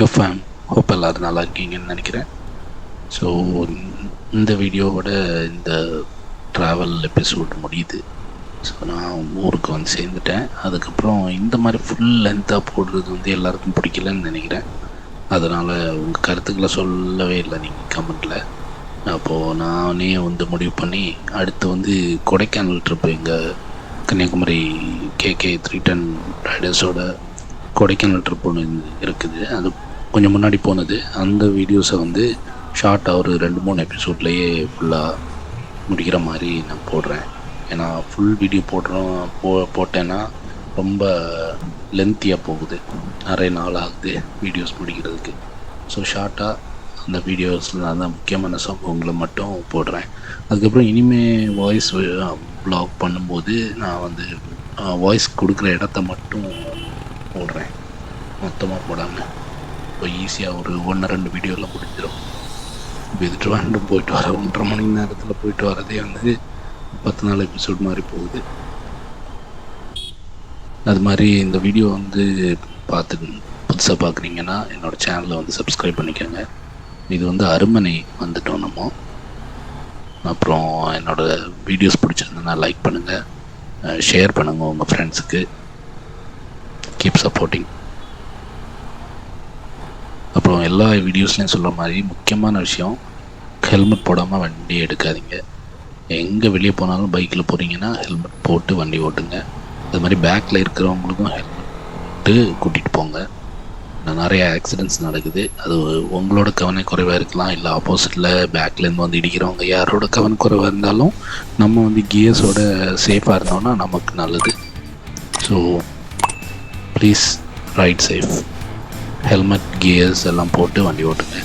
யோ fame, hope எல்லோரும் நல்லா இருக்கீங்கன்னு நினைக்கிறேன். ஸோ இந்த வீடியோவோட இந்த ட்ராவல் எபிசோட் முடியுது. ஸோ நான் ஊருக்கு வந்து சேர்ந்துட்டேன். அதுக்கப்புறம் இந்த மாதிரி ஃபுல் லென்த்தாக போடுறது வந்து எல்லாருக்கும் பிடிக்கலன்னு நினைக்கிறேன். அதனால் உங்கள் கருத்துக்களை சொல்லவே இல்லை நீங்கள் கமெண்ட்டில். அப்போது நானே வந்து முடிவு பண்ணி அடுத்து வந்து கொடைக்கானல் ட்ரிப்பு, எங்கள் கன்னியாகுமரி கேகே 310 ரைடர்ஸோட கொடைக்கானல் ட்ரிப் ஒன்று இருக்குது. அது கொஞ்சம் முன்னாடி போனது. அந்த வீடியோஸை வந்து ஷார்ட்டாக ஒரு 2-3 எபிசோட்லேயே ஃபுல்லாக முடிக்கிற மாதிரி நான் போடுறேன். ஏன்னா ஃபுல் வீடியோ போட்டேன்னா ரொம்ப லென்த்தியாக போகுது, நிறைய நாள் ஆகுது வீடியோஸ் முடிக்கிறதுக்கு. ஸோ ஷார்ட்டாக அந்த வீடியோஸில் அந்த முக்கியமான சம்பவங்களை மட்டும் போடுறேன். அதுக்கப்புறம் இனிமேல் வாய்ஸ் வ்ளாக் பண்ணும்போது நான் வந்து வாய்ஸ் கொடுக்குற இடத்த மட்டும் போடுறேன், மொத்தமாக போடாமல். இப்போ ஈஸியாக ஒரு 1-2 வீடியோவில் முடிஞ்சிடும். இப்போ இது ட்ரிவாண்டம் போயிட்டு வர 1.5 மணி நேரத்தில் போயிட்டு வரதே வந்து 10 நாள் எபிசோட் மாதிரி போகுது. அது மாதிரி இந்த வீடியோ வந்து புதுசாக பார்க்குறீங்கன்னா என்னோடய சேனலை வந்து சப்ஸ்கிரைப் பண்ணிக்கோங்க. இது வந்து அருமனை வந்துட்டோம் நம்ம. அப்புறம் என்னோடய வீடியோஸ் பிடிச்சிருந்தேன்னா லைக் பண்ணுங்கள், ஷேர் பண்ணுங்கள் உங்கள் ஃப்ரெண்ட்ஸுக்கு. Keep supporting. அப்புறம் எல்லா வீடியோஸ்லையும் சொல்கிற மாதிரி முக்கியமான விஷயம், ஹெல்மெட் போடாமல் வண்டி எடுக்காதீங்க. எங்கே வெளியே போனாலும் பைக்கில் போகிறீங்கன்னா ஹெல்மெட் போட்டு வண்டி ஓட்டுங்க. அது மாதிரி பேக்கில் இருக்கிறவங்களுக்கும் ஹெல்மெட்டு கூட்டிகிட்டு போங்க. நிறைய ஆக்சிடெண்ட்ஸ் நடக்குது. அது உங்களோட கவனக்குறைவாக இருக்கலாம், இல்லை ஆப்போசிட்டில் பேக்லேருந்து வந்து இடிக்கிறவங்க யாரோட கவனக்குறைவாக இருந்தாலும் நம்ம வந்து கியர்ஸோட சேஃபாக இருந்தோம்னா நமக்கு நல்லது. So please write safe. Helmet, gears எல்லாம் போட்டு வண்டி ஓட்டுங்க.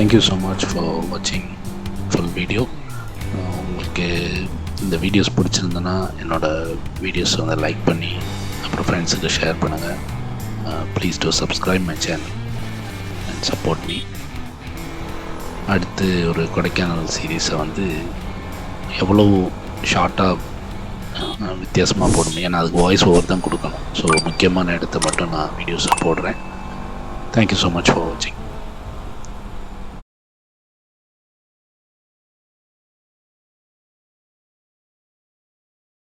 தேங்க்யூ ஸோ மச் ஃபார் வாட்சிங் ஃபுல் வீடியோ. உங்களுக்கு இந்த வீடியோஸ் பிடிச்சிருந்தனா என்னோடய வீடியோஸ் வந்து லைக் பண்ணி அப்புறம் ஃப்ரெண்ட்ஸுக்கு ஷேர் பண்ணுங்கள். Please do subscribe my channel and support me. அடுத்து ஒரு கொடைக்கானல் சீரீஸை வந்து எவ்வளோ ஷார்ட்டாக வித்தியாசமாக போடணும், ஏன்னா அதுக்கு வாய்ஸ் ஓவர் தான் கொடுக்கணும். ஸோ முக்கியமான இடத்த மட்டும் நான் வீடியோஸை போடுறேன். தேங்க்யூ ஸோ மச் ஃபார் வாட்சிங்.